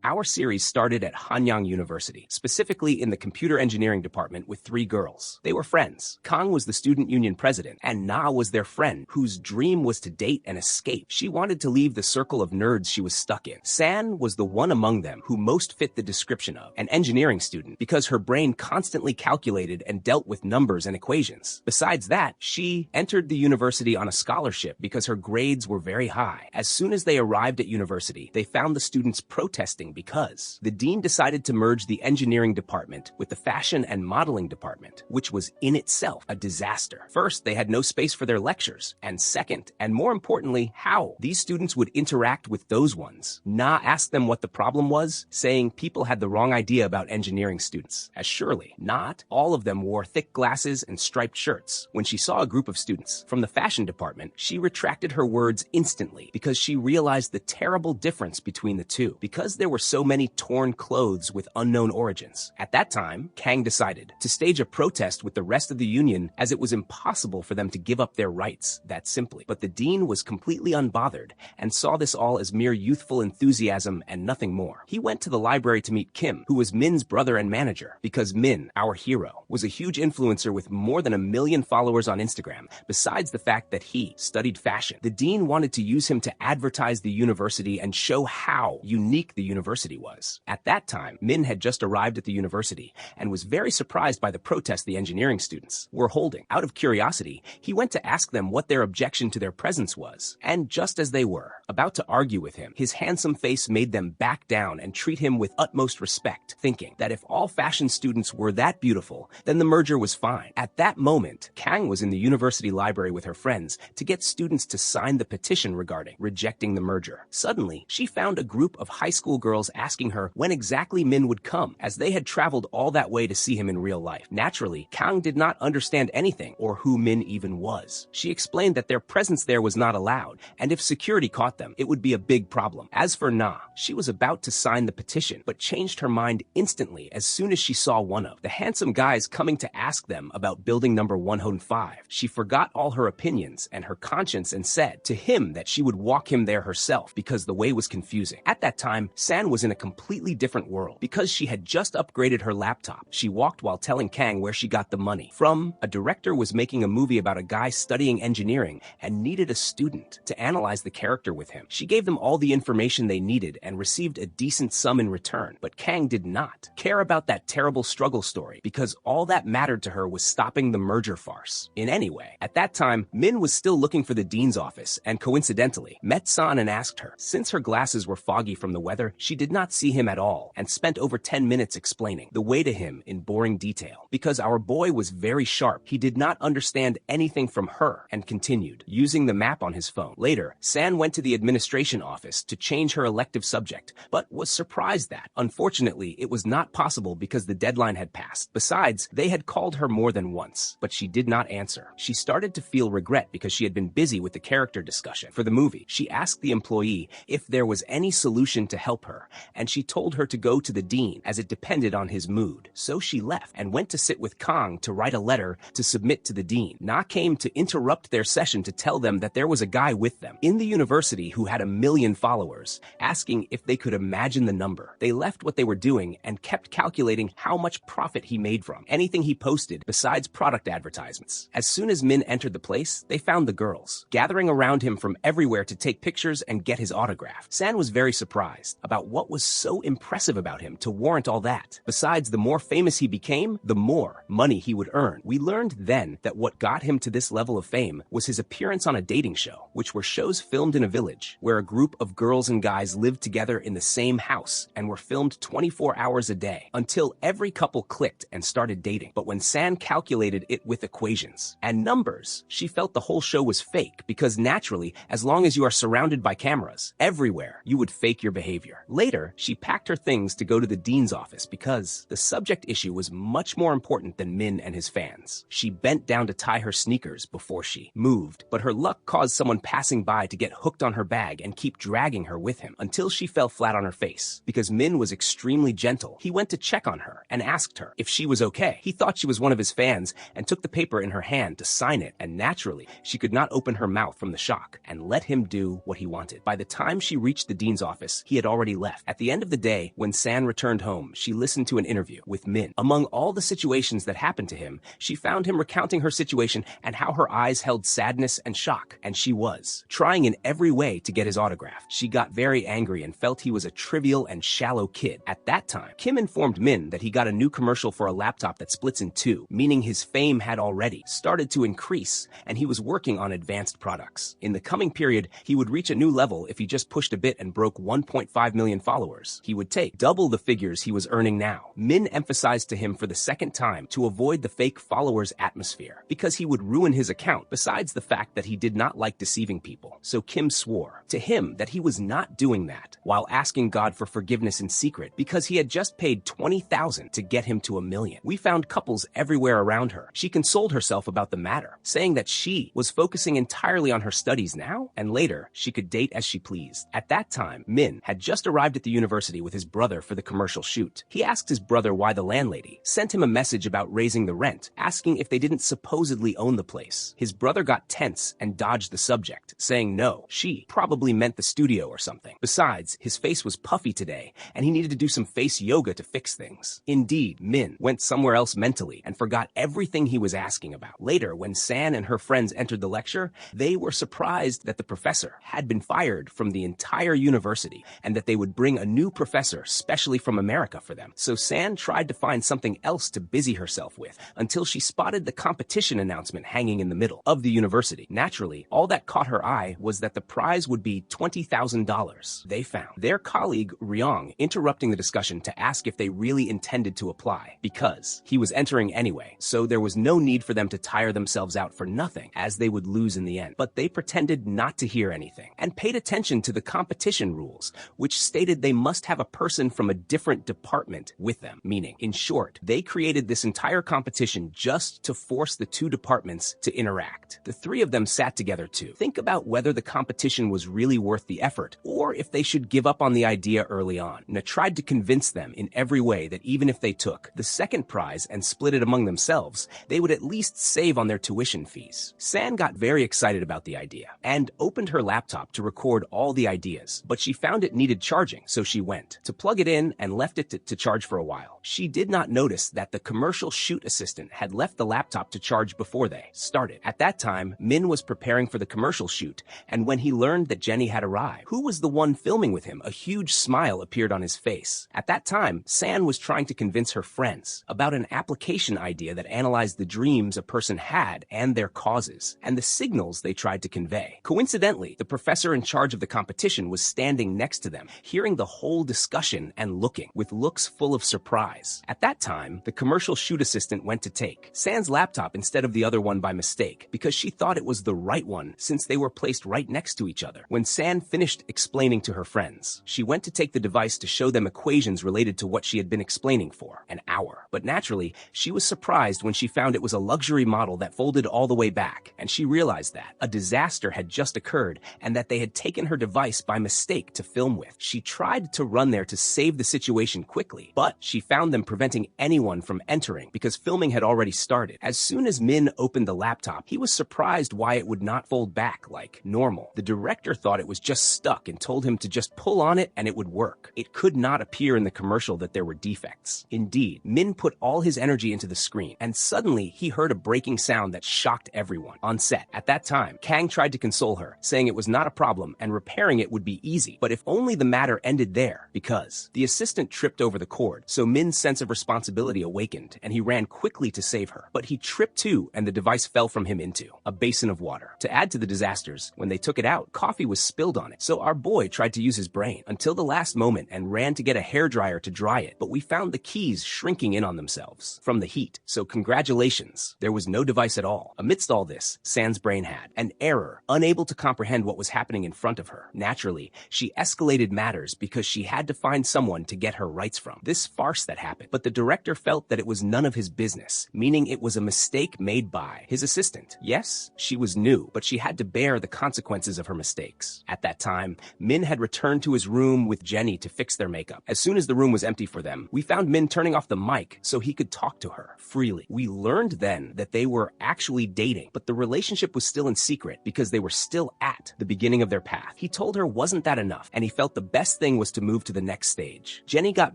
Our series started at Hanyang University, specifically in the computer engineering department with 3 girls. They were friends. Kang was the student union president, and Na was their friend, whose dream was to date and escape. She wanted to leave the circle of nerds she was stuck in. San was the one among them who most fit the description of an engineering student because her brain constantly calculated and dealt with numbers and equations. Besides that, she entered the university on a scholarship because her grades were very high. As soon as they arrived at university, they found the students protesting because the dean decided to merge the engineering department with the fashion and modeling department, which was in itself a disaster. First, they had no space for their lectures, and second, and more importantly, how these students would interact with those ones. Na asked them what the problem was, saying people had the wrong idea about engineering students, as surely not all of them wore thick glasses and striped shirts. When she saw a group of students from the fashion department, she retracted her words instantly because she realized the terrible difference between the two, because there were so many torn clothes with unknown origins. At that time, Kang decided to stage a protest with the rest of the union, as it was impossible for them to give up their rights that simply. But the dean was completely unbothered and saw this all as mere youthful enthusiasm and nothing more. He went to the library to meet Kim, who was Min's brother and manager, because Min, our hero, was a huge influencer with more than 1 million followers on Instagram, besides the fact that he studied fashion. The dean wanted to use him to advertise the university and show how unique the university was. At that time, Min had just arrived at the university and was very surprised by the protest the engineering students were holding. Out of curiosity, he went to ask them what their objection to their presence was, and just as they were about to argue with him, his handsome face made them back down and treat him with utmost respect, thinking that if all fashion students were that beautiful, then the merger was fine. At that moment, Kang was in the university library with her friends to get students to sign the petition regarding rejecting the merger. Suddenly, she found a group of high school girls asking her when exactly Min would come, as they had traveled all that way to see him in real life. Naturally, Kang did not understand anything or who Min even was. She explained that their presence there was not allowed, and if security caught them, it would be a big problem. As for Na, she was about to sign the petition, but changed her mind instantly as soon as she saw one of the handsome guys coming to ask them about building number 105. She forgot all her opinions and her conscience and said to him that she would walk him there herself because the way was confusing. At that time, San was in a completely different world because she had just upgraded her laptop. She walked while telling Kang where she got the money from. A director was making a movie about a guy studying engineering and needed a student to analyze the character with him. She gave them all the information they needed and received a decent sum in return, but Kang did not care about that terrible struggle story because all that mattered to her was stopping the merger farce in any way. At that time, Min was still looking for the dean's office and coincidentally met San and asked her. Since her glasses were foggy from the weather, she did not see him at all and spent over 10 minutes explaining the way to him in boring detail. Because our boy was very sharp, he did not understand anything from her and continued using the map on his phone. Later, San went to the administration office to change her elective subject, but was surprised that, unfortunately, it was not possible because the deadline had passed. Besides, they had called her more than once, but she did not answer. She started to feel regret because she had been busy with the character discussion for the movie. She asked the employee if there was any solution to help her, and she told her to go to the dean as it depended on his mood. So she left and went to sit with Kang to write a letter to submit to the dean. Na came to interrupt their session to tell them that there was a guy with them in the university who had 1 million followers, asking if they could imagine the number. They left what they were doing and kept calculating how much profit he made from anything he posted besides product advertisements. As soon as Min entered the place, they found the girls gathering around him from everywhere to take pictures and get his autograph. San was very surprised about what was so impressive about him to warrant all that. Besides, the more famous he became, the more money he would earn. We learned then that what got him to this level of fame was his appearance on a dating show, which were shows filmed in a village where a group of girls and guys lived together in the same house and were filmed 24 hours a day until every couple clicked and started dating. But when San calculated it with equations and numbers, she felt the whole show was fake because naturally, as long as you are surrounded by cameras everywhere, you would fake your behavior. Later, she packed her things to go to the dean's office because the subject issue was much more important than Min and his fans. She bent down to tie her sneakers before she moved, but her luck caused someone passing by to get hooked on her bag and keep dragging her with him until she fell flat on her face. Because Min was extremely gentle, he went to check on her and asked her if she was okay. He thought she was one of his fans and took the paper in her hand to sign it, and naturally, she could not open her mouth from the shock and let him do what he wanted. By the time she reached the dean's office, he had already left. left. At the end of the day, when San returned home, she listened to an interview with Min. Among all the situations that happened to him, she found him recounting her situation and how her eyes held sadness and shock, and she was trying in every way to get his autograph. She got very angry and felt he was a trivial and shallow kid. At that time, Kim informed Min that he got a new commercial for a laptop that splits in two, meaning his fame had already started to increase, and he was working on advanced products. In the coming period, he would reach a new level if he just pushed a bit and broke 1.5 million followers. He would take double the figures he was earning now. Min emphasized to him for the second time to avoid the fake followers atmosphere, because he would ruin his account, besides the fact that he did not like deceiving people. So Kim swore to him that he was not doing that, while asking God for forgiveness in secret, because he had just paid $20,000 to get him to $1 million. We found couples everywhere around her. She consoled herself about the matter, saying that she was focusing entirely on her studies now, and later she could date as she pleased. At that time, Min had just arrived at the university with his brother for the commercial shoot. He asked his brother why the landlady sent him a message about raising the rent, asking if they didn't supposedly own the place. His brother got tense and dodged the subject, saying no, she probably meant the studio or something. Besides, his face was puffy today, and he needed to do some face yoga to fix things. Indeed, Min went somewhere else mentally and forgot everything he was asking about. Later, when San and her friends entered the lecture, they were surprised that the professor had been fired from the entire university and that they would bring a new professor specially from America for them. So San tried to find something else to busy herself with until she spotted the competition announcement hanging in the middle of the university. Naturally, all that caught her eye was that the prize would be $20,000. They found their colleague Ryong interrupting the discussion to ask if they really intended to apply, because he was entering anyway, so there was no need for them to tire themselves out for nothing, as they would lose in the end. But they pretended not to hear anything and paid attention to the competition rules, which stated they must have a person from a different department with them, meaning, in short, they created this entire competition just to force the two departments to interact. The three of them sat together to think about whether the competition was really worth the effort, or if they should give up on the idea early on. Na tried to convince them in every way that even if they took the second prize and split it among themselves, they would at least save on their tuition fees. San got very excited about the idea and opened her laptop to record all the ideas, but she found it needed charging, so she went to plug it in and left it to charge for a while. She did not notice that the commercial shoot assistant had left the laptop to charge before they started. At that time, Min was preparing for the commercial shoot, and when he learned that Jenny had arrived, who was the one filming with him, a huge smile appeared on his face. At that time, San was trying to convince her friends about an application idea that analyzed the dreams a person had and their causes, and the signals they tried to convey. Coincidentally, the professor in charge of the competition was standing next to them, hearing the whole discussion and looking with looks full of surprise. At that time, the commercial shoot assistant went to take San's laptop instead of the other one by mistake, because she thought it was the right one since they were placed right next to each other. When San finished explaining to her friends, she went to take the device to show them equations related to what she had been explaining for an hour. But naturally, she was surprised when she found it was a luxury model that folded all the way back, and she realized that a disaster had just occurred and that they had taken her device by mistake to film with. She tried to run there to save the situation quickly, but she found them preventing anyone from entering because filming had already started. As soon as Min opened the laptop, he was surprised why it would not fold back like normal. The director thought it was just stuck and told him to just pull on it and it would work. It could not appear in the commercial that there were defects. Indeed, Min put all his energy into the screen, and suddenly he heard a breaking sound that shocked everyone on set. At that time, Kang tried to console her, saying it was not a problem and repairing it would be easy, but if only the matter ended there, because the assistant tripped over the cord, so Min's sense of responsibility awakened, and he ran quickly to save her. But he tripped too, and the device fell from him into a basin of water. To add to the disasters, when they took it out, coffee was spilled on it, so our boy tried to use his brain until the last moment and ran to get a hairdryer to dry it, but we found the keys shrinking in on themselves from the heat, so congratulations, there was no device at all. Amidst all this, San's brain had an error, unable to comprehend what was happening in front of her. Naturally, she escalated matters because she had to find someone to get her rights from. This farce that happened, but the director felt that it was none of his business, meaning it was a mistake made by his assistant. Yes, she was new, but she had to bear the consequences of her mistakes. At that time, Min had returned to his room with Jenny to fix their makeup. As soon as the room was empty for them, we found Min turning off the mic so he could talk to her freely. We learned then that they were actually dating, but the relationship was still in secret because they were still at the beginning of their path. He told her wasn't that enough, and he felt the best thing thing was to move to the next stage. Jenny got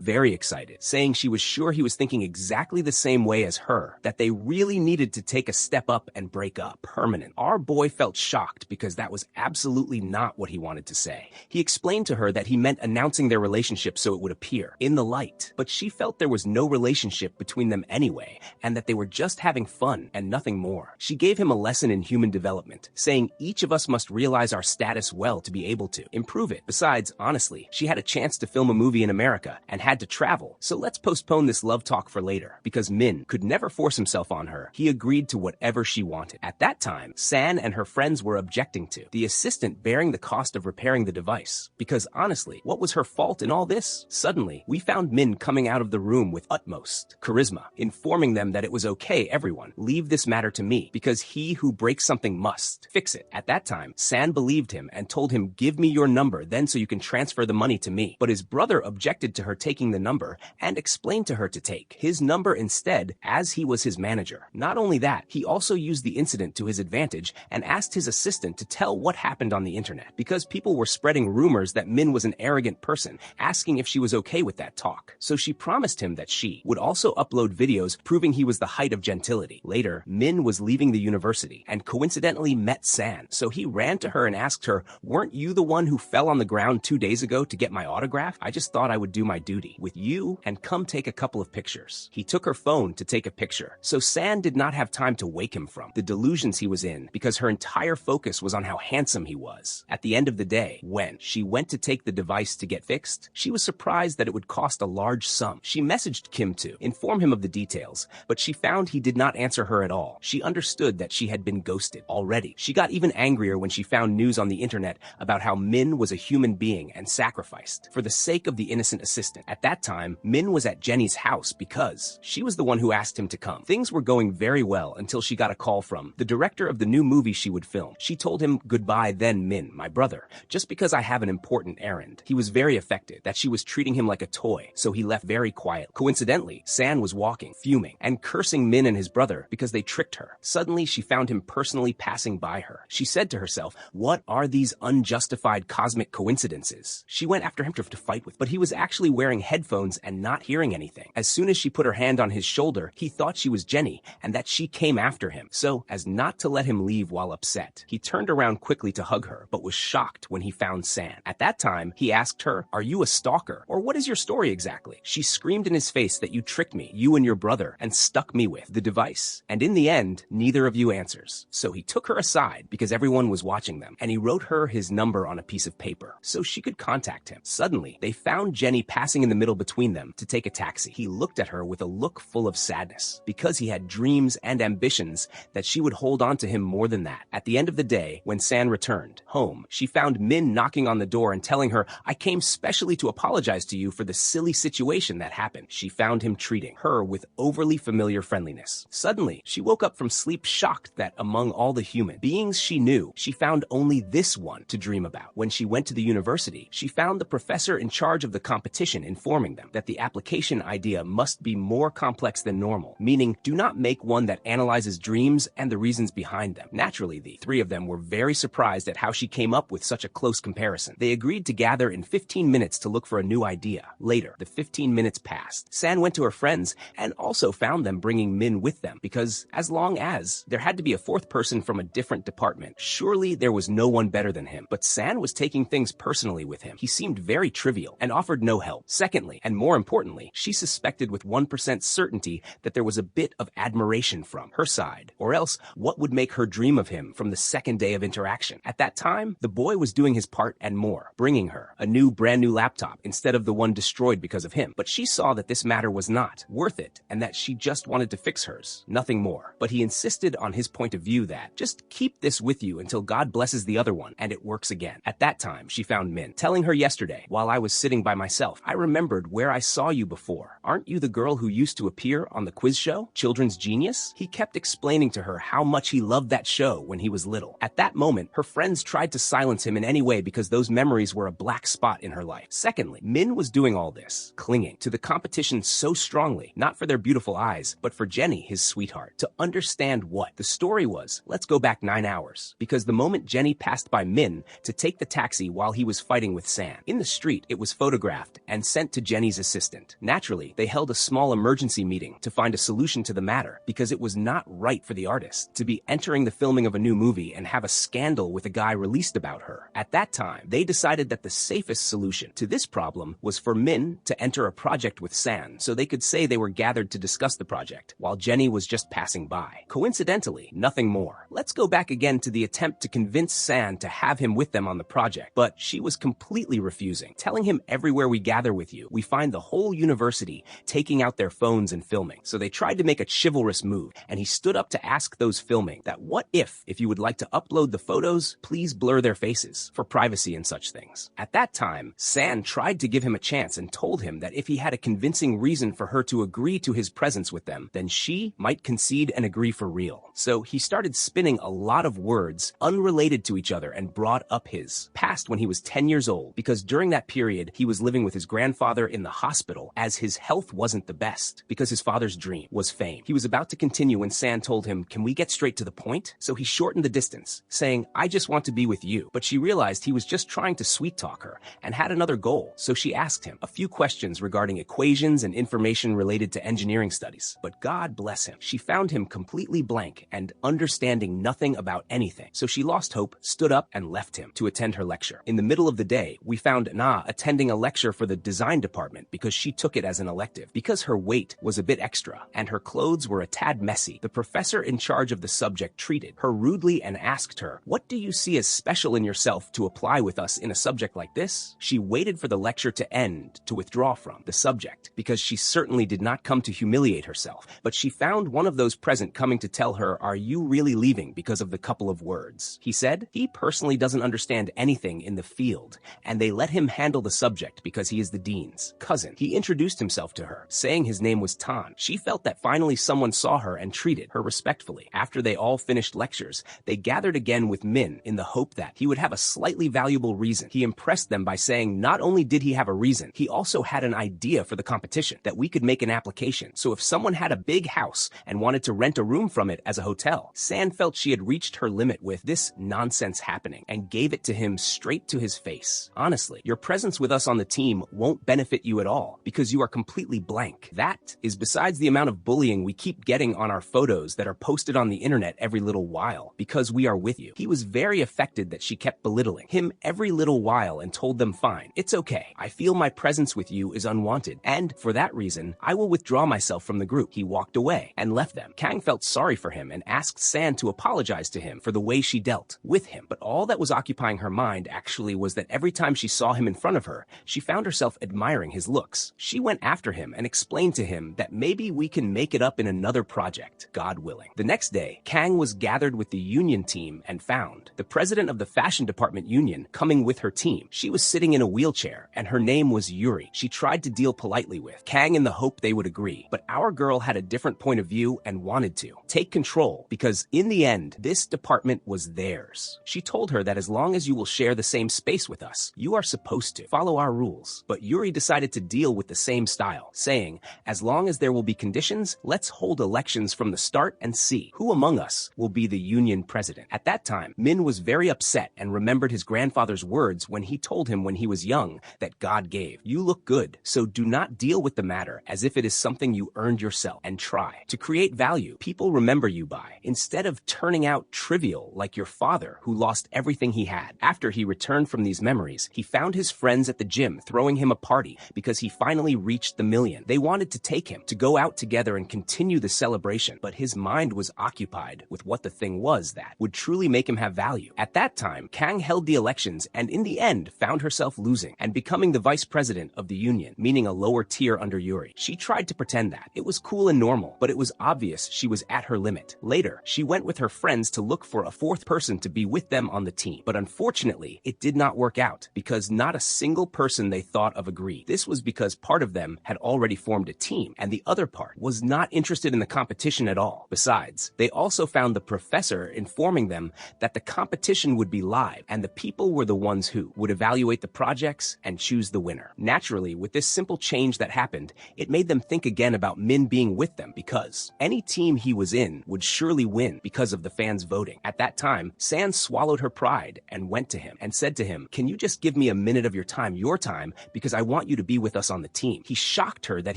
very excited, saying she was sure he was thinking exactly the same way as her, that they really needed to take a step up and break up. Permanent. Our boy felt shocked because that was absolutely not what he wanted to say. He explained to her that he meant announcing their relationship so it would appear in the light, but she felt there was no relationship between them anyway, and that they were just having fun and nothing more. She gave him a lesson in human development, saying each of us must realize our status well to be able to improve it. Besides, honestly, she had a chance to film a movie in America and had to travel, so let's postpone this love talk for later. Because Min could never force himself on her, he agreed to whatever she wanted. At that time, San and her friends were objecting to the assistant bearing the cost of repairing the device. Because honestly, what was her fault in all this? Suddenly, we found Min coming out of the room with utmost charisma, informing them that it was okay, everyone, leave this matter to me, because he who breaks something must fix it. At that time, San believed him and told him, give me your number then so you can transfer the money to me. But his brother objected to her taking the number and explained to her to take his number instead, as he was his manager. Not only that, he also used the incident to his advantage and asked his assistant to tell what happened on the internet, because people were spreading rumors that Min was an arrogant person, asking if she was okay with that talk. So she promised him that she would also upload videos proving he was the height of gentility. Later, Min was leaving the university and coincidentally met San, so he ran to her and asked her, weren't you the one who fell on the ground 2 days ago to get my autograph? I just thought I would do my duty with you and come take a couple of pictures. He took her phone to take a picture, so San did not have time to wake him from the delusions he was in, because her entire focus was on how handsome he was. At the end of the day, when she went to take the device to get fixed, she was surprised that it would cost a large sum. She messaged Kim to inform him of the details, but she found he did not answer her at all. She understood that she had been ghosted already. She got even angrier when she found news on the internet about how Min was a human being and sacrificed for the sake of the innocent assistant. At that time, Min was at Jenny's house because she was the one who asked him to come. Things were going very well until she got a call from the director of the new movie she would film. She told him, goodbye then, Min, my brother, just because I have an important errand. He was very affected that she was treating him like a toy, so he left very quiet. Coincidentally, San was walking, fuming, and cursing Min and his brother because they tricked her. Suddenly, she found him personally passing by her. She said to herself, what are these unjustified cosmic coincidences? She went after him to fight with, but he was actually wearing headphones and not hearing anything. As soon as she put her hand on his shoulder, he thought she was Jenny and that she came after him. So, as not to let him leave while upset, he turned around quickly to hug her, but was shocked when he found San. At that time, he asked her, are you a stalker? Or what is your story exactly? She screamed in his face that you tricked me, you and your brother, and stuck me with the device. And in the end, neither of you answers. So he took her aside because everyone was watching them, and he wrote her his number on a piece of paper so she could contact him. Suddenly, they found Jenny passing in the middle between them to take a taxi. He looked at her with a look full of sadness because he had dreams and ambitions that she would hold on to him more than that. At the end of the day, when San returned home, she found Min knocking on the door and telling her, I came specially to apologize to you for the silly situation that happened. She found him treating her with overly familiar friendliness. Suddenly, she woke up from sleep shocked that among all the human beings she knew, she found only this one to dream about. When she went to the university, she found the professor in charge of the competition informing them that the application idea must be more complex than normal, meaning do not make one that analyzes dreams and the reasons behind them. Naturally, the three of them were very surprised at how she came up with such a close comparison. They agreed to gather in 15 minutes to look for a new idea. Later, the 15 minutes passed. San went to her friends and also found them bringing Min with them because as long as there had to be a fourth person from a different department, surely there was no one better than him. But San was taking things personally with him. He seemed very trivial and offered no help. Secondly, and more importantly, she suspected with 1% certainty that there was a bit of admiration from her side, or else what would make her dream of him from the second day of interaction? At that time, the boy was doing his part and more, bringing her a brand new laptop instead of the one destroyed because of him. But she saw that this matter was not worth it and that she just wanted to fix hers, nothing more. But he insisted on his point of view that just keep this with you until God blesses the other one and it works again. At that time, she found Min, telling her yesterday, while I was sitting by myself, I remembered where I saw you before. Aren't you the girl who used to appear on the quiz show, Children's Genius? He kept explaining to her how much he loved that show when he was little. At that moment, her friends tried to silence him in any way because those memories were a black spot in her life. Secondly, Min was doing all this, clinging to the competition so strongly, not for their beautiful eyes, but for Jenny, his sweetheart. To understand what the story was, let's go back 9 hours, because the moment Jenny passed by Min to take the taxi while he was fighting with San, In the street, it was photographed and sent to Jenny's assistant. Naturally, they held a small emergency meeting to find a solution to the matter because it was not right for the artist to be entering the filming of a new movie and have a scandal with a guy released about her. At that time, they decided that the safest solution to this problem was for Min to enter a project with San so they could say they were gathered to discuss the project, while Jenny was just passing by. Coincidentally, nothing more. Let's go back again to the attempt to convince San to have him with them on the project, but she was completely refusing, telling him everywhere we gather with you, we find the whole university taking out their phones and filming. So they tried to make a chivalrous move, and he stood up to ask those filming that what if you would like to upload the photos, please blur their faces for privacy and such things. At that time, San tried to give him a chance and told him that if he had a convincing reason for her to agree to his presence with them, then she might concede and agree for real. So he started spinning a lot of words unrelated to each other and brought up his past when he was 10 years old, because during that period, he was living with his grandfather in the hospital as his health wasn't the best because his father's dream was fame. He was about to continue when San told him, "Can we get straight to the point?" So he shortened the distance, saying, "I just want to be with you." But she realized he was just trying to sweet talk her and had another goal. So she asked him a few questions regarding equations and information related to engineering studies. But God bless him, she found him completely blank and understanding nothing about anything. So she lost hope, stood up, and left him to attend her lecture. In the middle of the day, we found Na attending a lecture for the design department because she took it as an elective. Because her weight was a bit extra and her clothes were a tad messy, the professor in charge of the subject treated her rudely and asked her, "What do you see as special in yourself to apply with us in a subject like this?" She waited for the lecture to end to withdraw from the subject because she certainly did not come to humiliate herself, but she found one of those present coming to tell her, "Are you really leaving because of the couple of words?" He said he personally doesn't understand anything in the field, and they let him handle the subject because he is the dean's cousin. He introduced himself to her, saying his name was Tan. She felt that finally someone saw her and treated her respectfully. After they all finished lectures, they gathered again with Min in the hope that he would have a slightly valuable reason. He impressed them by saying not only did he have a reason, he also had an idea for the competition, that we could make an application. So if someone had a big house and wanted to rent a room from it as a hotel, San felt she had reached her limit with this nonsense happening and gave it to him straight to his face. "Honestly, your presence with us on the team won't benefit you at all because you are completely blank. That is besides the amount of bullying we keep getting on our photos that are posted on the internet every little while because we are with you." He was very affected that she kept belittling him every little while and told them, "Fine, it's okay. I feel my presence with you is unwanted, and for that reason, I will withdraw myself from the group." He walked away and left them. Kang felt sorry for him and asked San to apologize to him for the way she dealt with him. But all that was occupying her mind actually was that every time she saw him in front of her, she found herself admiring his looks. She went after him and explained to him that maybe we can make it up in another project, God willing. The next day, Kang was gathered with the union team and found the president of the fashion department union coming with her team. She was sitting in a wheelchair and her name was Yuri. She tried to deal politely with Kang in the hope they would agree, but our girl had a different point of view and wanted to take control because in the end, this department was theirs. She told her that as long as you will share the same space with us, you are supposed to follow our rules. But Yuri decided to deal with the same style, saying, as long as there will be conditions, let's hold elections from the start and see who among us will be the union president. At that time, Min was very upset and remembered his grandfather's words when he told him when he was young that God gave. You look good, so do not deal with the matter as if it is something you earned yourself, and try to create value people remember you by, instead of turning out trivial like your father who lost everything he had. After he returned from these memories, he found his friends at the gym throwing him a party because he finally reached the million. They wanted to take him to go out together and continue the celebration, but his mind was occupied with what the thing was that would truly make him have value. At that time, Kang held the elections and in the end found herself losing and becoming the vice president of the union, meaning a lower tier under Yuri. She tried to pretend that it was cool and normal, but it was obvious she was at her limit. Later, she went with her friends to look for a fourth person to be with them on the team, but unfortunately, it did not work out because not a single person they thought of agreed. This was because part of them had already formed a team and the other part was not interested in the competition at all. Besides, they also found the professor informing them that the competition would be live and the people were the ones who would evaluate the projects and choose the winner. Naturally, with this simple change that happened, it made them think again about Min being with them because any team he was in would surely win because of the fans voting. At that time, San swallowed her pride and went to him and said to him, "Can you just give me me a minute of your time, because I want you to be with us on the team. He shocked her that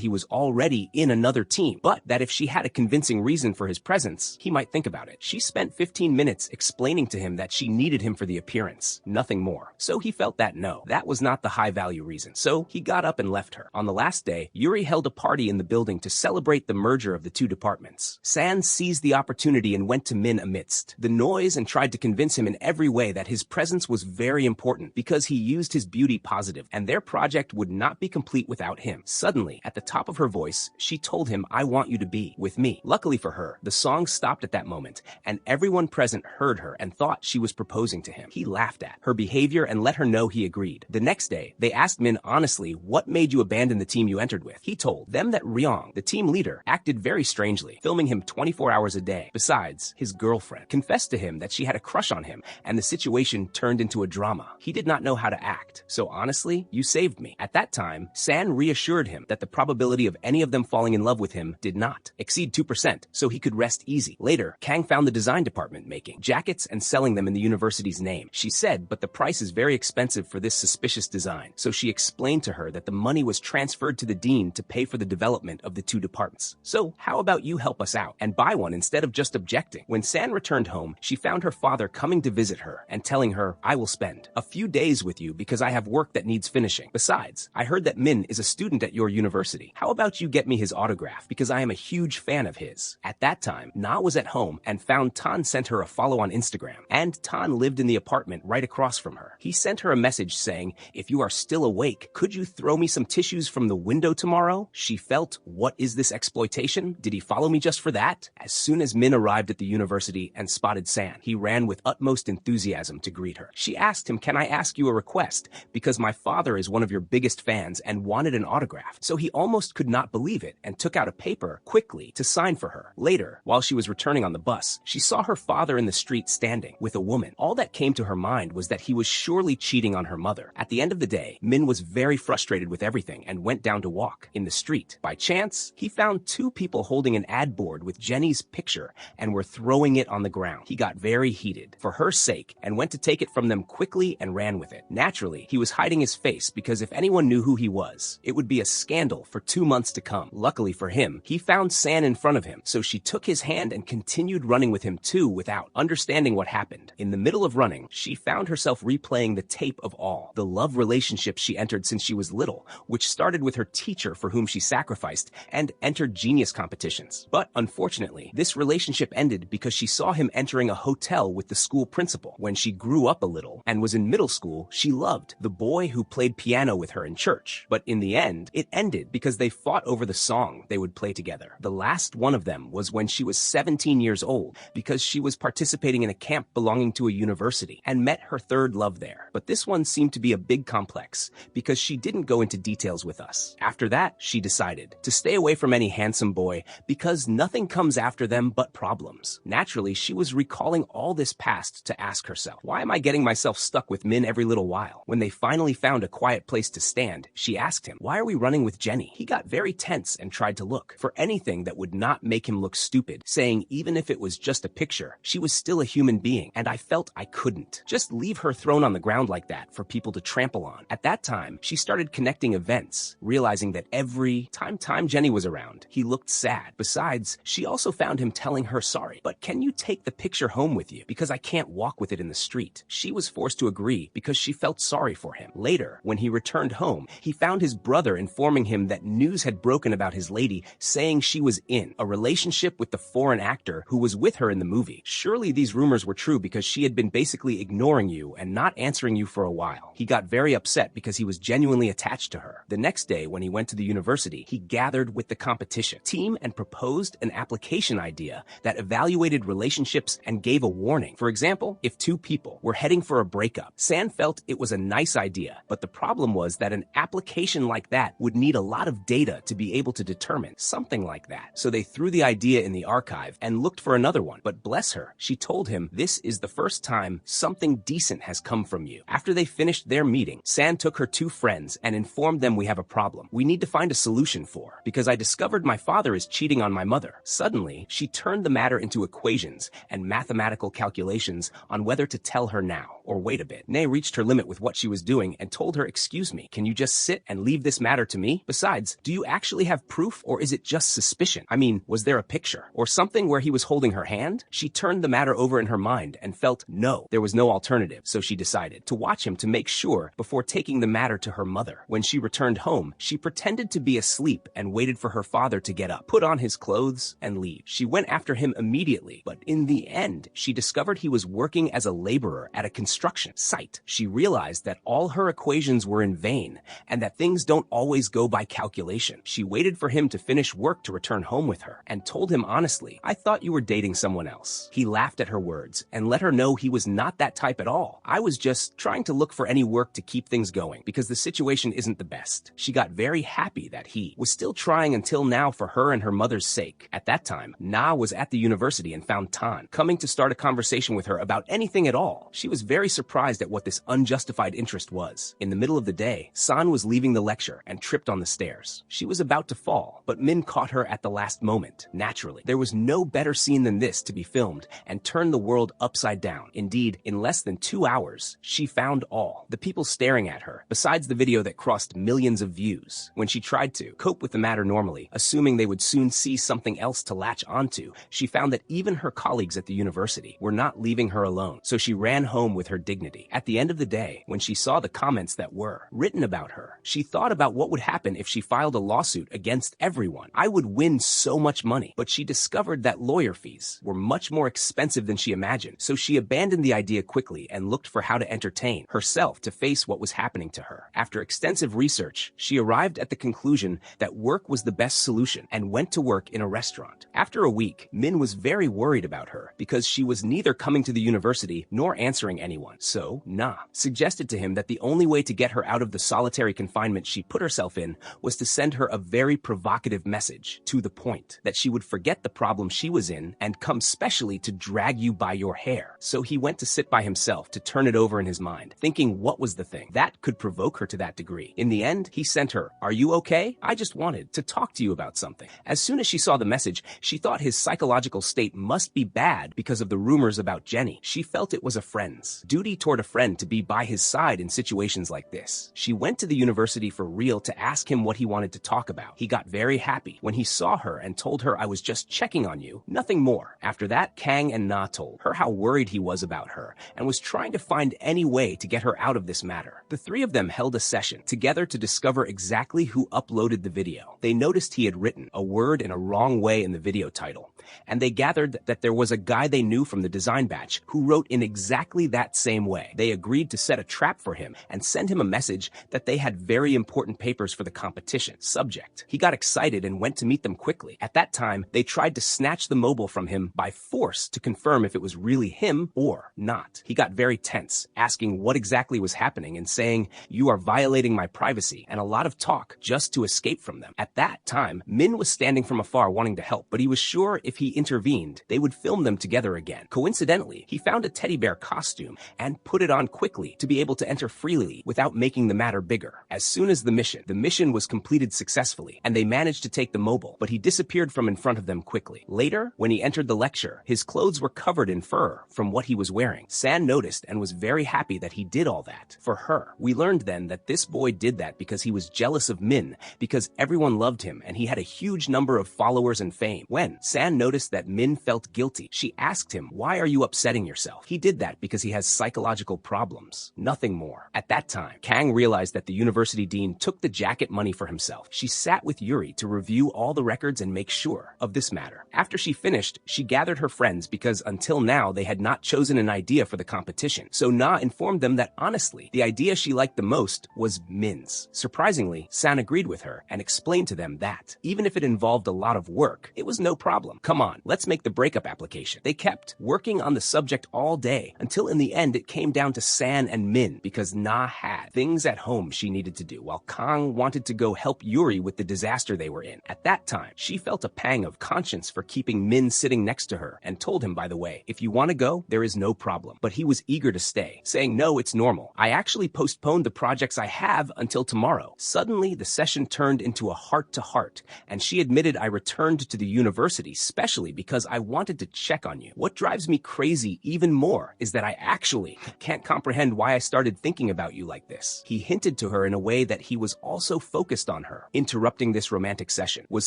he was already in another team, but that if she had a convincing reason for his presence, he might think about it. She spent 15 minutes explaining to him that she needed him for the appearance, nothing more. So he felt that no, that was not the high-value reason. So he got up and left her. On the last day, Yuri held a party in the building to celebrate the merger of the two departments. San seized the opportunity and went to Min amidst the noise and tried to convince him in every way that his presence was very important because he used his beauty positive and their project would not be complete without him. Suddenly, at the top of her voice, she told him, "I want you to be with me." Luckily for her, the song stopped at that moment and everyone present heard her and thought she was proposing to him. He laughed at her behavior and let her know he agreed. The next day, they asked Min honestly, "What made you abandon the team you entered with?" He told them that Ryong, the team leader, acted very strangely, filming him 24 hours a day. Besides, his girlfriend confessed to him that she had a crush on him and the situation turned into a drama. He did not know how to act. "So honestly, you saved me." At that time, San reassured him that the probability of any of them falling in love with him did not exceed 2%, so he could rest easy. Later, Kang found the design department making jackets and selling them in the university's name. She said, but the price is very expensive for this suspicious design. So she explained to her that the money was transferred to the dean to pay for the development of the two departments. "So how about you help us out and buy one instead of just objecting?" When San returned home, she found her father coming to visit her and telling her, "I will spend a few days with you because I have work that needs finishing. Besides, I heard that Min is a student at your university. How about you get me his autograph because I am a huge fan of his." At that time, Na was at home and found Tan sent her a follow on Instagram, and Tan lived in the apartment right across from her. He sent her a message saying, "If you are still awake, could you throw me some tissues from the window tomorrow?" She felt, what is this exploitation? Did he follow me just for that? As soon as Min arrived at the university and spotted San, he ran with utmost enthusiasm to greet her. She asked him, "Can I ask you a request? Because my father is one of your biggest fans and wanted an autograph." So he almost could not believe it and took out a paper quickly to sign for her. Later, while she was returning on the bus, she saw her father in the street standing with a woman. All that came to her mind was that he was surely cheating on her mother. At the end of the day, Min was very frustrated with everything and went down to walk in the street. By chance, he found two people holding an ad board with Jenny's picture and were throwing it on the ground. He got very heated for her sake and went to take it from them quickly and ran with it. Naturally, he was hiding his face because if anyone knew who he was, it would be a scandal for 2 months to come. Luckily for him, he found San in front of him, so she took his hand and continued running with him too without understanding what happened. In the middle of running, she found herself replaying the tape of all the love relationships she entered since she was little, which started with her teacher for whom she sacrificed and entered genius competitions. But unfortunately, this relationship ended because she saw him entering a hotel with the school principal. When she grew up a little and was in middle school, she loved the boy who played piano with her in church. But in the end, it ended because they fought over the song they would play together. The last one of them was when she was 17 years old because she was participating in a camp belonging to a university and met her third love there. But this one seemed to be a big complex because she didn't go into details with us. After that, she decided to stay away from any handsome boy because nothing comes after them but problems. Naturally, she was recalling all this past to ask herself, why am I getting myself stuck with Min every little while? When they finally found a quiet place to stand, she asked him, why are we running with Jenny? He got very tense and tried to look for anything that would not make him look stupid, saying even if it was just a picture, she was still a human being, and I felt I couldn't just leave her thrown on the ground like that for people to trample on. At that time, she started connecting events, realizing that every time Jenny was around, he looked sad. Besides, she also found him telling her sorry, but can you take the picture home with you because I can't walk with it in the street? She was forced to agree because she felt sorry for him. Later, when he returned home, he found his brother informing him that news had broken about his lady, saying she was in a relationship with the foreign actor who was with her in the movie. Surely these rumors were true because she had been basically ignoring you and not answering you for a while. He got very upset because he was genuinely attached to her. The next day, when he went to the university, he gathered with the competition team and proposed an application idea that evaluated relationships and gave a warning. For example, if two people were heading for a breakup, San felt it was a nice idea, but the problem was that an application like that would need a lot of data to be able to determine something like that. So they threw the idea in the archive and looked for another one. But bless her, she told him this is the first time something decent has come from you. After they finished their meeting, San took her two friends and informed them, we have a problem we need to find a solution for because I discovered my father is cheating on my mother. Suddenly, she turned the matter into equations and mathematical calculations on whether to tell her now or wait a bit. Nay reached her limit with with what she was doing and told her, "Excuse me, can you just sit and leave this matter to me? Besides, do you actually have proof, or is it just suspicion? I mean, was there a picture or something where he was holding her hand?" She turned the matter over in her mind and felt no, there was no alternative, so she decided to watch him to make sure before taking the matter to her mother. When she returned home, she pretended to be asleep and waited for her father to get up, put on his clothes, and leave. She went after him immediately, but in the end, she discovered he was working as a laborer at a construction site. She realized that all her equations were in vain and that things don't always go by calculation. She waited for him to finish work to return home with her and told him honestly, "I thought you were dating someone else." He laughed at her words and let her know he was not that type at all. "I was just trying to look for any work to keep things going because the situation isn't the best." She got very happy that he was still trying until now for her and her mother's sake. At that time, Na was at the university and found Tan coming to start a conversation with her about anything at all. She was very surprised at what this unjustified interest was. In the middle of the day, San was leaving the lecture and tripped on the stairs. She was about to fall, but Min caught her at the last moment. Naturally, there was no better scene than this to be filmed and turned the world upside down. Indeed, in less than 2 hours, she found all the people staring at her, besides the video that crossed millions of views. When she tried to cope with the matter normally, assuming they would soon see something else to latch onto, she found that even her colleagues at the university were not leaving her alone, so she ran home with her dignity. At the end of the day, when she saw the comments that were written about her, she thought about what would happen if she filed a lawsuit against everyone. "I would win so much money," but she discovered that lawyer fees were much more expensive than she imagined, so she abandoned the idea quickly and looked for how to entertain herself to face what was happening to her. After extensive research, she arrived at the conclusion that work was the best solution and went to work in a restaurant. After a week, Min was very worried about her because she was neither coming to the university nor answering anyone. So Na suggested to him that the only way to get her out of the solitary confinement she put herself in was to send her a very provocative message, to the point, that she would forget the problem she was in and come specially to drag you by your hair. So he went to sit by himself to turn it over in his mind, thinking what was the thing that could provoke her to that degree. In the end, he sent her, "Are you okay? I just wanted to talk to you about something." As soon as she saw the message, she thought his psychological state must be bad because of the rumors about Jenny. She felt it was a friend's duty toward a friend to be by his side in situations like this. She went to the university for real to ask him what he wanted to talk about. He got very happy when he saw her and told her, "I was just checking on you, nothing more." After that, Kang and Na told her how worried he was about her and was trying to find any way to get her out of this matter. The three of them held a session together to discover exactly who uploaded the video. They noticed he had written a word in a wrong way in the video title, and they gathered that there was a guy they knew from the design batch who wrote in exactly that same way. They agreed to set a trap for him and send him a message that they had very important papers for the competition. Subject. He got excited and went to meet them quickly. At that time, they tried to snatch the mobile from him by force to confirm if it was really him or not. He got very tense, asking what exactly was happening and saying, "You are violating my privacy," and a lot of talk just to escape from them. At that time, Min was standing from afar wanting to help, but he was sure if he intervened, they would film them together again. Coincidentally, he found a teddy bear costume and put it on quickly to be able to enter freely without making the matter bigger. As soon as the mission was completed successfully, and they managed to take the mobile, but he disappeared from in front of them quickly. Later, when he entered the lecture, his clothes were covered in fur from what he was wearing. San noticed and was very happy that he did all that for her. We learned then that this boy did that because he was jealous of Min, because everyone loved him and he had a huge number of followers and fame. When San noticed that Min felt guilty, she asked him, "Why are you upsetting yourself?" He did that because he has psychological problems. Nothing more. At that time, Kang realized that the university dean took the jacket money for himself. She sat with Yuri to review all the records and make sure of this matter. After she finished, she gathered her friends because until now they had not chosen an idea for the competition. So Na informed them that honestly, the idea she liked the most was Min's. Surprisingly, San agreed with her and explained to them that even if it involved a lot of work, it was no problem. "Come on, let's make the breakup application." They kept working on the subject all day until in the end it came down to San and Min because Na had things at home she needed to do while Kang wanted to go help Yuri with the disaster they were in. At that time, she felt a pang of conscience for keeping Min sitting next to her and told him, by the way, "If you want to go, there is no problem." But he was eager to stay, saying, "No, it's normal. I actually postponed the projects I have until tomorrow." Suddenly, the session turned into a heart-to-heart, and she admitted, "I returned to the university specially especially because I wanted to check on you. What drives me crazy even more is that I actually can't comprehend why I started thinking about you like this. He hinted to her in a way that he was also focused on her. Interrupting this romantic session was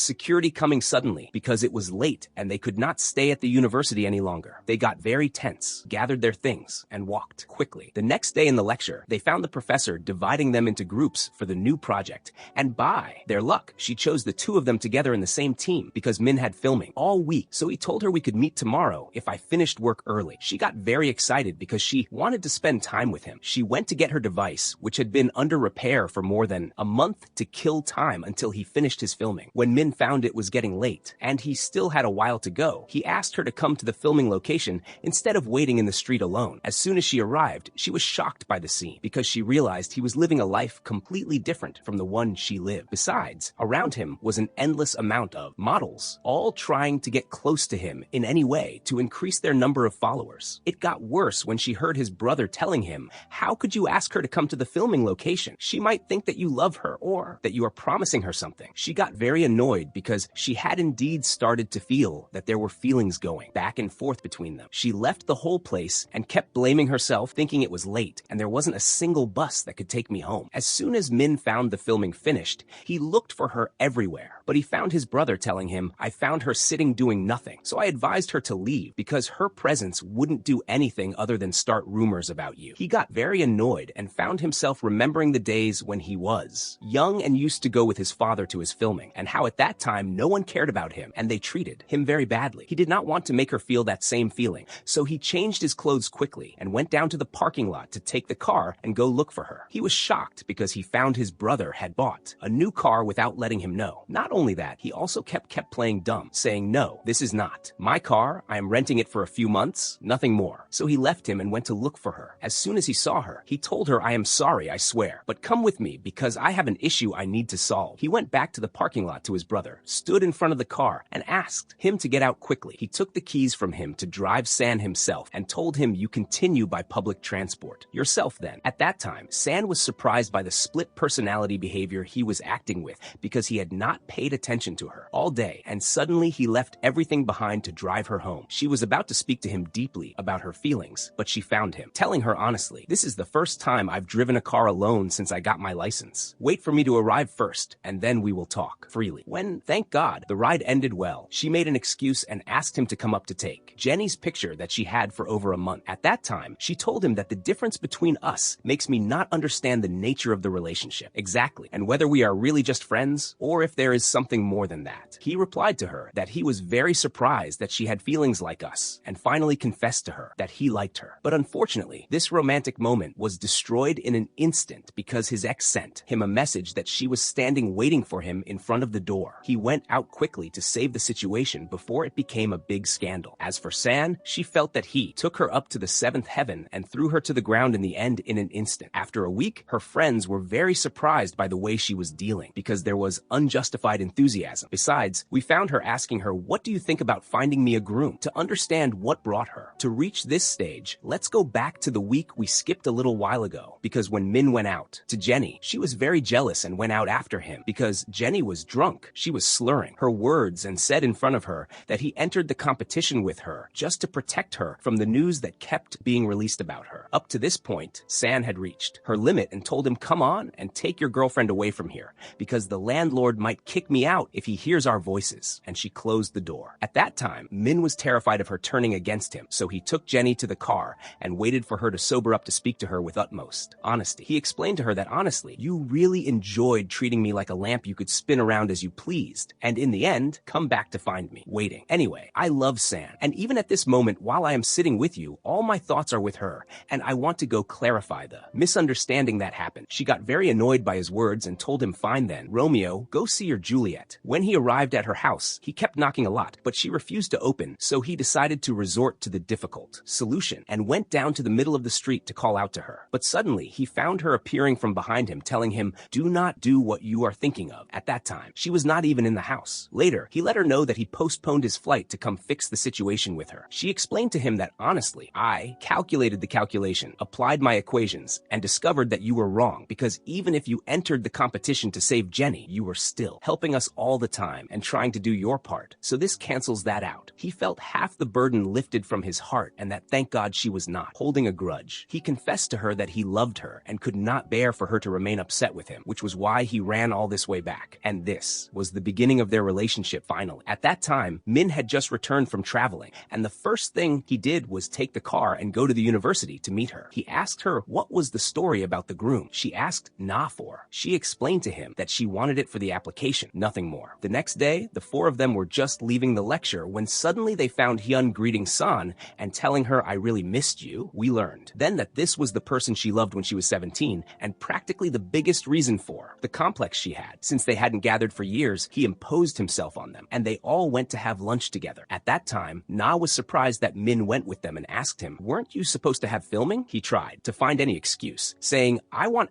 security coming suddenly because it was late and they could not stay at the university any longer. They got very tense, gathered their things, and walked quickly. The next day in the lecture, they found the professor dividing them into groups for the new project, and by their luck, she chose the two of them together in the same team because Min had filming all week, so he told her we could meet tomorrow if I finished work early. She got very excited because she wanted to spend time with him. She went to get her device, which had been under repair for more than a month, to kill time until he finished his filming. When Min found it was getting late and he still had a while to go, he asked her to come to the filming location instead of waiting in the street alone. As soon as she arrived, she was shocked by the scene because she realized he was living a life completely different from the one she lived. Besides, around him was an endless amount of models, all trying to get close to him in any way to increase their number of followers. It got worse when she heard his brother telling him, "How could you ask her to come to the filming location? She might think that you love her or that you are promising her something." She got very annoyed because she had indeed started to feel that there were feelings going back and forth between them. She left the whole place and kept blaming herself, thinking it was late and there wasn't a single bus that could take me home. As soon as Min found the filming finished, he looked for her everywhere, but he found his brother telling him, "I found her sitting doing nothing, so I advised her to leave because her presence wouldn't do anything other than start rumors about you." He got very annoyed and found himself remembering the days when he was young and used to go with his father to his filming, and how at that time no one cared about him and they treated him very badly. He did not want to make her feel that same feeling, so he changed his clothes quickly and went down to the parking lot to take the car and go look for her. He was shocked because he found his brother had bought a new car without letting him know. Not only that, he also kept playing dumb, saying, "No, this is not my car. I am renting it for a few months, nothing more." So he left him and went to look for her. As soon as he saw her, he told her, "I am sorry, I swear, but come with me because I have an issue I need to solve." He went back to the parking lot to his brother, stood in front of the car, and asked him to get out quickly. He took the keys from him to drive San himself and told him, "You continue by public transport yourself then." At that time, San was surprised by the split personality behavior he was acting with because he had not paid attention to her all day, and suddenly he left everything behind to drive her home. She was about to speak to him deeply about her feelings, but she found him, telling her honestly, "This is the first time I've driven a car alone since I got my license. Wait for me to arrive first, and then we will talk freely." When, thank God, the ride ended well, she made an excuse and asked him to come up to take Jenny's picture that she had for over a month. At that time, she told him that the difference between us makes me not understand the nature of the relationship exactly, and whether we are really just friends or if there is something more than that. He replied to her that he was very surprised that she had feelings like us, and finally confessed to her that he liked her. But unfortunately, this romantic moment was destroyed in an instant because his ex sent him a message that she was standing waiting for him in front of the door. He went out quickly to save the situation before it became a big scandal. As for San, she felt that he took her up to the seventh heaven and threw her to the ground in the end in an instant. After a week, her friends were very surprised by the way she was dealing because there was unjustified enthusiasm. Besides, we found her asking her, "What do you think about finding me a groom?" to understand what brought her. To reach this stage, let's go back to the week we skipped a little while ago, because when Min went out to Jenny, she was very jealous and went out after him because Jenny was drunk. She was slurring her words and said in front of her that he entered the competition with her just to protect her from the news that kept being released about her. Up to this point, San had reached her limit and told him, "Come on and take your girlfriend away from here because the landlord might kick me out if he hears our voices," and she closed the door. At that time, Min was terrified of her turning against him, so he took Jenny to the car and waited for her to sober up to speak to her with utmost honesty. He explained to her that honestly, "You really enjoyed treating me like a lamp you could spin around as you pleased, and in the end, come back to find me waiting. Anyway, I love San, and even at this moment while I am sitting with you, all my thoughts are with her, and I want to go clarify the misunderstanding that happened." She got very annoyed by his words and told him, "Fine then, Romeo, go see your Juliet." When he arrived at her house, he kept knocking a lot, but she refused to open, so he decided to resort to the difficult solution and went down to the middle of the street to call out to her. But suddenly, he found her appearing from behind him, telling him, "Do not do what you are thinking of." At that time, she was not even in the house. Later, he let her know that he postponed his flight to come fix the situation with her. She explained to him that honestly, "I calculated the calculation, applied my equations, and discovered that you were wrong because even if you entered the competition to save Jenny, you were still helping us all the time and trying to do your part. So this cancels that out. He felt half the burden lifted from his heart and that thank God she was not holding a grudge. He confessed to her that he loved her and could not bear for her to remain upset with him, which was why he ran all this way back. And this was the beginning of their relationship finally. At that time, Min had just returned from traveling, and the first thing he did was take the car and go to the university to meet her. He asked her what was the story about the groom she asked Na for. She explained to him that she wanted it for the application, nothing more. The next day, the four of them were just leaving the lecture when suddenly they found Hyun greeting San and telling her, "I really missed you." We learned then that this was the person she loved when she was 17, and practically the biggest reason for the complex she had. Since they hadn't gathered for years, he imposed himself on them, and they all went to have lunch together. At that time, Na was surprised that Min went with them and asked him, "Weren't you supposed to have filming?" He tried to find any excuse, saying,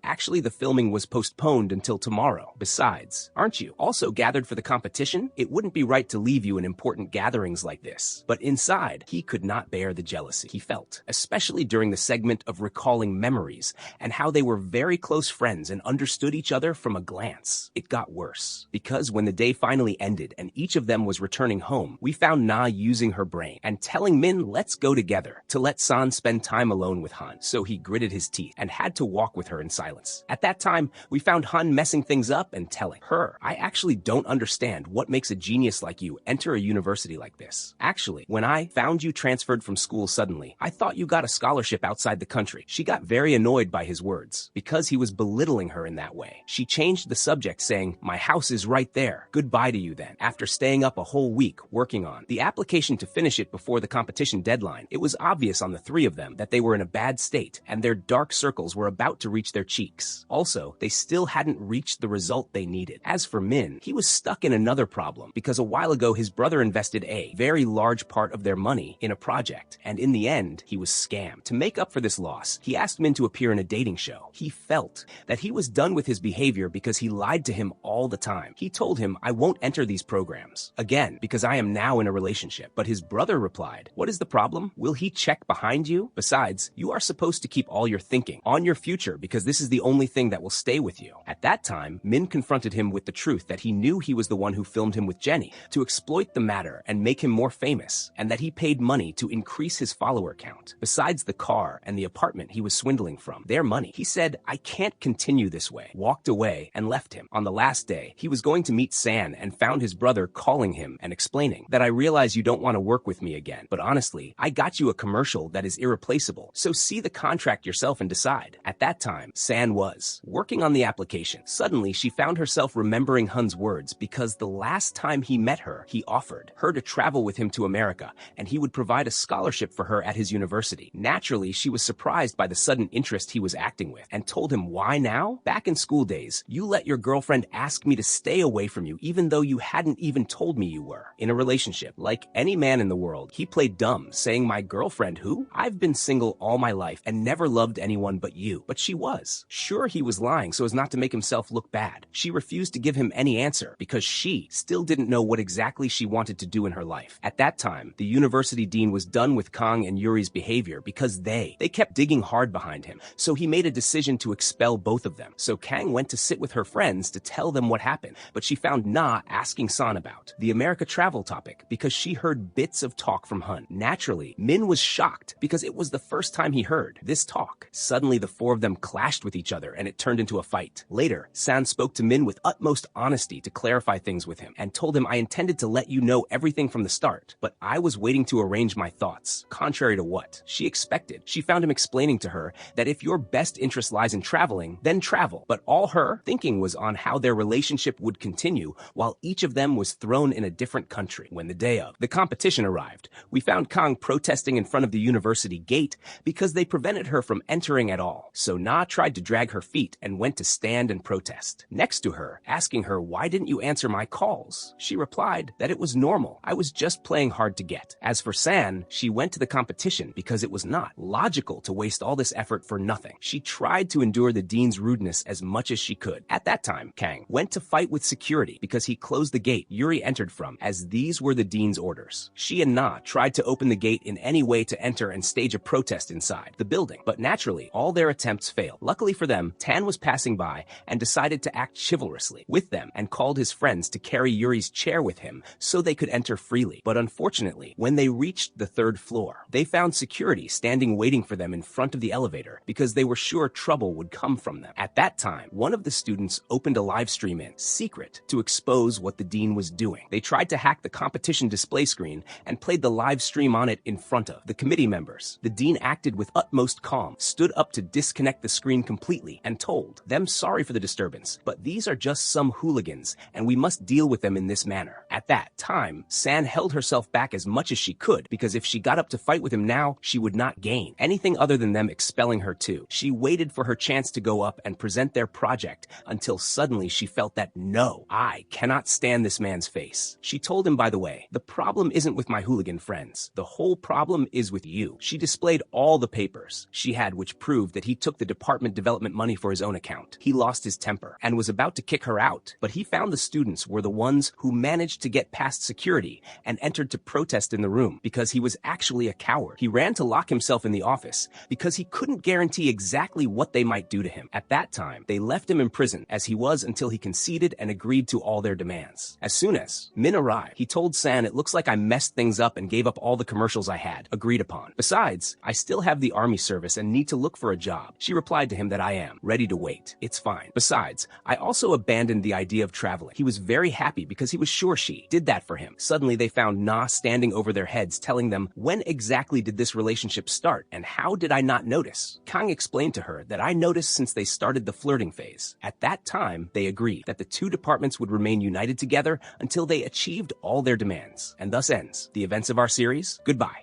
Actually the filming was postponed until tomorrow. Besides, aren't you also gathered for the competition? It wouldn't be right to leave you in important gatherings like this." But inside, he could not bear the jealousy he felt, especially during the segment of recalling memories and how they were very close friends and understood each other from a glance. It got worse, because when the day finally ended and each of them was returning home, we found Na using her brain and telling Min, "Let's go together," to let San spend time alone with Han. So he gritted his teeth and had to walk with her in silence. At that time, we found Han messing things up and telling her, "I actually don't understand what makes a genius like you enter a university like this. Actually, when I found you transferred from school suddenly, I thought you got a scholarship outside the country." She got very annoyed by his words because he was belittling her in that way. She changed the subject, saying, "My house is right there. Goodbye to you then." After staying up a whole week working on the application to finish it before the competition deadline, it was obvious on the three of them that they were in a bad state and their dark circles were about to reach their cheeks. Also, they still hadn't reached the result they needed. As for Min, he was stuck in another problem because a while ago his brother invested a very large part of their money in a project, and in the end, he was scammed. To make up for this loss, he asked Min to appear in a dating show. He felt that he was done with his behavior because he lied to him all the time. He told him, "I won't enter these programs again because I am now in a relationship." But his brother replied, "What is the problem? Will he check behind you? Besides, you are supposed to keep all your thinking on your future because this is the only thing that will stay with you." At that time, Min confronted him with the truth that he knew he was the one who filmed him with Jenny to exploit the matter and make him more famous, and that he paid money to increase his follower count. Besides the car and the apartment he was swindling from, their money. He said, "I can't continue this way," walked away, and left him. On the last day, he was going to meet San and found his brother calling him and explaining that, "I realize you don't want to work with me again, but honestly, I got you a commercial that is irreplaceable, so see the contract yourself and decide." At that time, San was working on the application. Suddenly, she found herself remembering Hun's words because the last time he met her, he offered her to travel with him to America, and he would provide a scholarship for her at his university. Naturally, she was surprised by the sudden interest he was acting with and told him, "Why now? Back in school days, you let your girlfriend ask me to stay away from you even though you hadn't even told me you were in a relationship." Like any man in the world, he played dumb, saying, "My girlfriend who? I've been single all my life and never loved anyone but you." But she was. Sure, he was lying so as not to make himself look bad. She refused to give him any answer because she still didn't know what exactly she wanted to do in her life. At that time, the university dean was done with Kang and Yuri's behavior because they kept digging hard behind him, so he made a decision to expel both of them. So Kang went to sit with her friends to tell them what happened, but she found Na asking San about the America travel topic because she heard bits of talk from Hun. Naturally, Min was shocked because it was the first time he heard this talk. Suddenly, the four of them clashed with each other and it turned into a fight. Later, San spoke to Min with utmost honesty to clarify things with him and told him, "I intended to let you know everything from the start, but I was waiting to arrange my thoughts, contrary to what she expected." She found him explaining to her that if your best interest lies in traveling, then travel. But all her thinking was on how their relationship would continue while each of them was thrown in a different country. When the day of the competition arrived, we found Kang protesting in front of the university gate because they prevented her from entering at all. So Na tried to drag her feet and went to stand and protest next to her, asking her, "Why didn't you answer my calls?" She replied that it was normal. "I was just playing hard to get." As for San, she went to the competition because it was not logical to waste all this effort for nothing. She tried to endure the dean's rudeness as much as she could. At that time, Kang went to fight with security because he closed the gate Yuri Yuri entered from, as these were the dean's orders. She and Na tried to open the gate in any way to enter and stage a protest inside the building, but naturally, all their attempts failed. Luckily for them, Tan was passing by and decided to act chivalrously with them and called his friends to carry Yuri's chair with him so they could enter freely. But unfortunately, when they reached the 3rd floor, they found security standing waiting for them in front of the elevator because they were sure trouble would come from them. At that time, one of the students opened a live stream in secret to expose what the dean was doing. They tried to hack the competition display screen and played the live stream on it in front of the committee members. The dean acted with utmost calm, stood up to disconnect the screen completely, and told them sorry for the disturbance, but these are just some hooligans, and we must deal with them in this manner. At that time, San held herself back as much as she could, because if she got up to fight with him now, she would not gain anything other than them expelling her too. She waited for her chance to go up and present their project until suddenly she felt that, no, I cannot stand this man's face. She told him, by the way, the problem isn't with my hooligan friends. The whole problem is with you. She displayed all the papers she had which proved that he took the department development money for his own account. He lost his temper and was about to kick her out, but he found the students were the ones who managed to get past security and entered to protest in the room because he was actually a coward. He ran to lock himself in the office because he couldn't guarantee exactly what they might do to him. At that time, they left him in prison as he was until he conceded and agreed to all their demands. As soon as Min arrived, he told San, it looks like I messed things up and gave up all the commercials I had agreed upon. Besides, I still have the army service and need to look for a job. She replied to him that I am ready to wait. It's fine. Besides, I also abandoned the idea of traveling. He was very happy because he was sure she did that for him. Suddenly, they found Na standing over their heads, telling them, when exactly did this relationship start and how did I not notice? Kang explained to her that I noticed since they started the flirting phase. At that time, they agreed that the two departments would remain united together until they achieved all their demands. And thus ends the events of our series. Goodbye.